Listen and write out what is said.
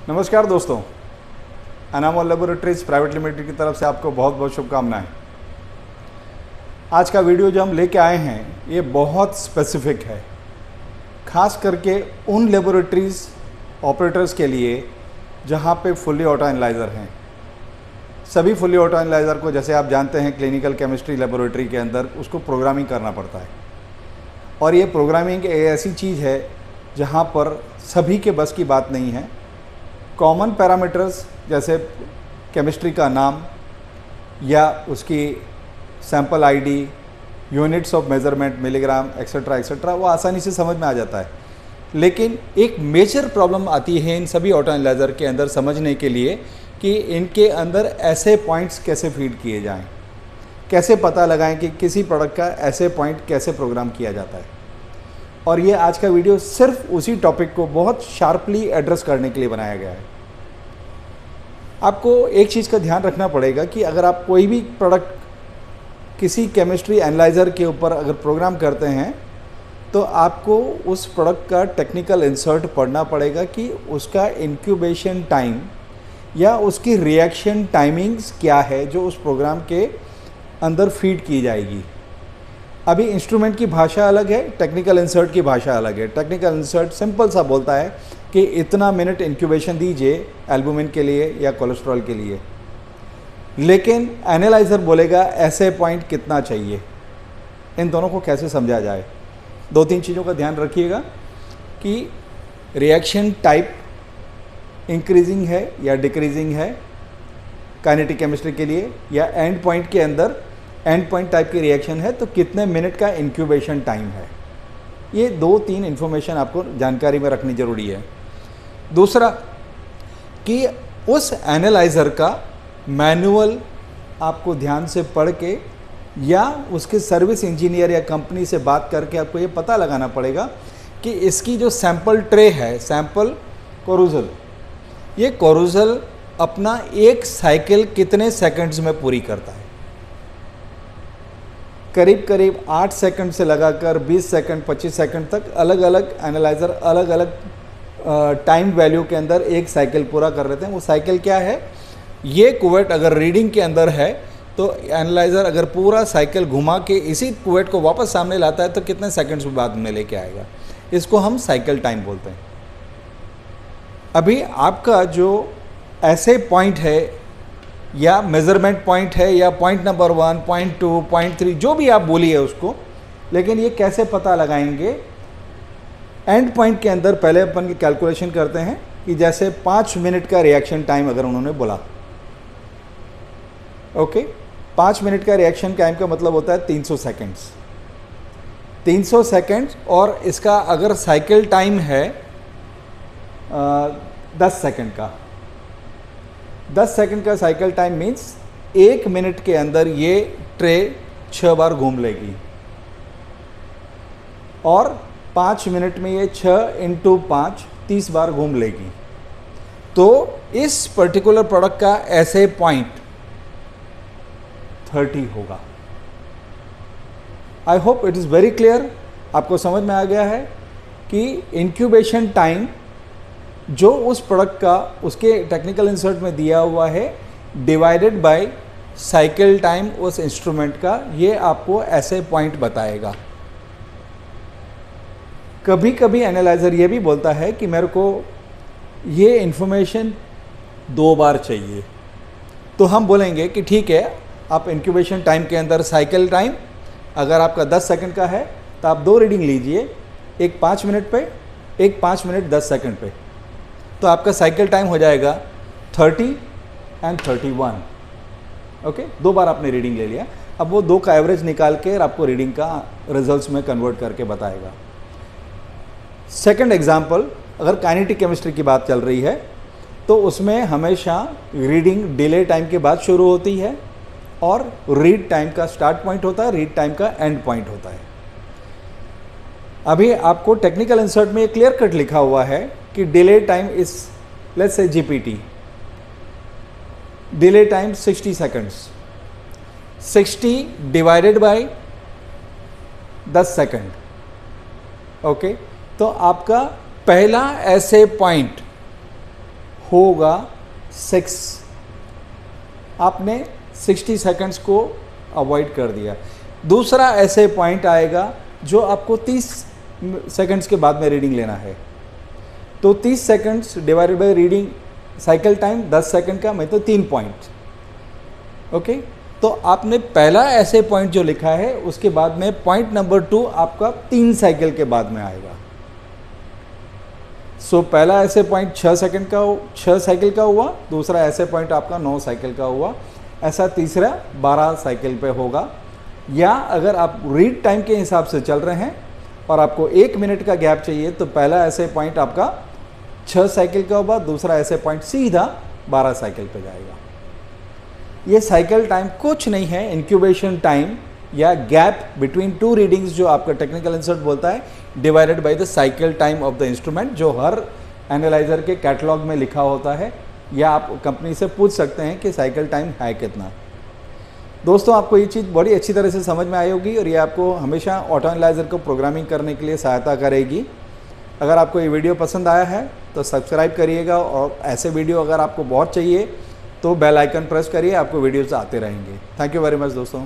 नमस्कार दोस्तों, अनामोल laboratories private limited की तरफ से आपको बहुत बहुत शुभकामनाएं। आज का वीडियो जो हम लेके आए हैं ये बहुत स्पेसिफिक है, खास करके उन लेबोरेटरीज ऑपरेटर्स के लिए जहां पे फुल्ली ऑटो एनालाइज़र हैं। सभी फुल्ली ऑटो एनालाइज़र को, जैसे आप जानते हैं, क्लिनिकल केमिस्ट्री लेबोरेटरी के अंदर उसको प्रोग्रामिंग करना पड़ता है और ये प्रोग्रामिंग ऐसी चीज़ है जहां पर सभी के बस की बात नहीं है। कॉमन पैरामीटर्स जैसे केमिस्ट्री का नाम या उसकी sample ID, units of measurement, milligram, etcetera etcetera, वो आसानी से समझ में आ जाता है। लेकिन एक मेजर प्रॉब्लम आती है इन सभी ऑटो एनालाइज़र के अंदर समझने के लिए कि इनके अंदर ऐसे पॉइंट्स कैसे फीड किए जाएं, कैसे पता लगाएं कि किसी प्रोडक्ट का ऐसे पॉइंट कैसे प्रोग्राम किया जाता है। और ये आज का वीडियो सिर्फ उसी टॉपिक को बहुत शार्पली एड्रेस करने के लिए बनाया गया है। आपको एक चीज़ का ध्यान रखना पड़ेगा कि अगर आप कोई भी प्रोडक्ट किसी केमिस्ट्री एनालाइज़र के ऊपर अगर प्रोग्राम करते हैं तो आपको उस प्रोडक्ट का टेक्निकल इंसर्ट पढ़ना पड़ेगा कि उसका इंक्यूबेशन टाइम या उसकी रिएक्शन टाइमिंग्स क्या है जो उस प्रोग्राम के अंदर फीड की जाएगी। अभी इंस्ट्रूमेंट की भाषा अलग है, टेक्निकल इंसर्ट की भाषा अलग है। टेक्निकल इंसर्ट सिंपल सा बोलता है कि इतना मिनट इंक्यूबेशन दीजिए एल्बुमिन के लिए या कोलेस्ट्रॉल के लिए, लेकिन एनालाइज़र बोलेगा ऐसे पॉइंट कितना चाहिए। इन दोनों को कैसे समझा जाए, दो तीन चीज़ों का ध्यान रखिएगा कि रिएक्शन टाइप इंक्रीजिंग है या डिक्रीजिंग है काइनेटिक केमिस्ट्री के लिए, या एंड पॉइंट के अंदर एंड पॉइंट टाइप की रिएक्शन है तो कितने मिनट का इंक्यूबेशन टाइम है। ये दो तीन इन्फॉर्मेशन आपको जानकारी में रखनी ज़रूरी है। दूसरा कि उस एनालाइज़र का मैनुअल आपको ध्यान से पढ़ के या उसके सर्विस इंजीनियर या कंपनी से बात करके आपको ये पता लगाना पड़ेगा कि इसकी जो सैंपल ट्रे है, सैंपल कोरूजल, ये कोरूजल अपना एक साइकिल कितने सेकंड्स में पूरी करता है। करीब करीब 8 सेकंड से लगाकर 20 सेकंड 25 सेकंड तक अलग अलग एनालाइज़र अलग अलग टाइम वैल्यू के अंदर एक साइकिल पूरा कर लेते हैं। वो साइकिल क्या है? ये कुवेट अगर रीडिंग के अंदर है तो एनालाइज़र अगर पूरा साइकिल घुमा के इसी कुवेट को वापस सामने लाता है तो कितने सेकंड्स बाद में लेके आएगा। इसको हम साइकिल टाइम बोलते हैं। अभी आपका जो ऐसे पॉइंट है या मेज़रमेंट पॉइंट है या पॉइंट नंबर 1, पॉइंट 2, पॉइंट 3, जो भी आप बोलिए उसको, लेकिन ये कैसे पता लगाएंगे? एंड पॉइंट के अंदर पहले अपन की कैलकुलेशन करते हैं कि जैसे 5 मिनट का रिएक्शन टाइम अगर उन्होंने बोला, ओके, 5 मिनट का रिएक्शन टाइम का मतलब होता है 300 सेकेंड्स। 300 सेकेंड्स और इसका अगर साइकिल टाइम है 10 सेकेंड का, 10 सेकंड का साइकिल टाइम मीन्स 1 मिनट के अंदर ये ट्रे 6 बार घूम लेगी और 5 मिनट में ये 6 × 5 30 बार घूम लेगी। तो इस पर्टिकुलर प्रोडक्ट का ऐसे पॉइंट 30 होगा। I hope it is very clear. आपको समझ में आ गया है कि इंक्यूबेशन टाइम जो उस प्रोडक्ट का उसके टेक्निकल इंसर्ट में दिया हुआ है डिवाइडेड बाय साइकिल टाइम उस इंस्ट्रूमेंट का, ये आपको ऐसे पॉइंट बताएगा। कभी कभी एनालाइज़र ये भी बोलता है कि मेरे को ये इन्फॉर्मेशन 2 बार चाहिए, तो हम बोलेंगे कि ठीक है, आप इंक्यूबेशन टाइम के अंदर साइकिल टाइम अगर आपका 10 सेकंड का है तो आप 2 रीडिंग लीजिए, एक 5 मिनट पे, एक 5 मिनट 10 सेकंड पे, तो आपका साइकिल टाइम हो जाएगा 30 and 31। ओके, 2 बार आपने रीडिंग ले लिया। अब वो 2 का एवरेज निकाल के आपको रीडिंग का रिजल्ट्स में कन्वर्ट करके बताएगा। सेकंड एग्जांपल, अगर काइनेटिक केमिस्ट्री की बात चल रही है तो उसमें हमेशा रीडिंग डिले टाइम के बाद शुरू होती है और रीड टाइम का स्टार्ट पॉइंट होता है, रीड टाइम का एंड पॉइंट होता है। अभी आपको टेक्निकल इंसर्ट में क्लियर कट लिखा हुआ है कि delay time is, let's say GPT, delay time 60 seconds, 60 divided by 10 second. Okay, तो आपका पहला ऐसे पॉइंट होगा 6। आपने 60 सेकंड्स को अवॉइड कर दिया। दूसरा ऐसे पॉइंट आएगा जो आपको 30 सेकंड्स के बाद में रीडिंग लेना है, तो 30 seconds divided by reading cycle time 10 second का, मतलब 3 पॉइंट। ओके, तो आपने पहला ऐसे पॉइंट जो लिखा है उसके बाद में पॉइंट नंबर 2 आपका 3 साइकिल के बाद में आएगा। सो पहला ऐसे पॉइंट 6 साइकिल का हुआ, दूसरा ऐसे पॉइंट आपका 9 साइकिल का हुआ, ऐसा तीसरा 12 साइकिल पे होगा। या अगर आप रीड टाइम के हिसाब से चल रहे हैं और आपको 1 मिनट का गैप चाहिए, तो पहला ऐसे पॉइंट आपका 6 साइकिल का होगा, दूसरा ऐसे पॉइंट सीधा 12 साइकिल पे जाएगा। ये साइकिल टाइम कुछ नहीं है, इंक्यूबेशन टाइम या गैप बिटवीन 2 रीडिंग्स जो आपका टेक्निकल इंसर्ट बोलता है, divided by the cycle time of the instrument, जो हर एनालाइजर के कैटलॉग में लिखा होता है, या आप कंपनी से पूछ सकते हैं कि साइकिल टाइम है कितना। दोस्तों, आपको ये चीज़ बड़ी अच्छी तरह से समझ में आई होगी और ये आपको हमेशा ऑटो एनालाइजर को प्रोग्रामिंग करने के लिए सहायता करेगी। अगर आपको ये वीडियो पसंद आया है तो सब्सक्राइब करिएगा, और ऐसे वीडियो अगर आपको बहुत चाहिए तो बेल आइकन प्रेस करिए, आपको वीडियोज़ आते रहेंगे। थैंक यू वेरी मच दोस्तों।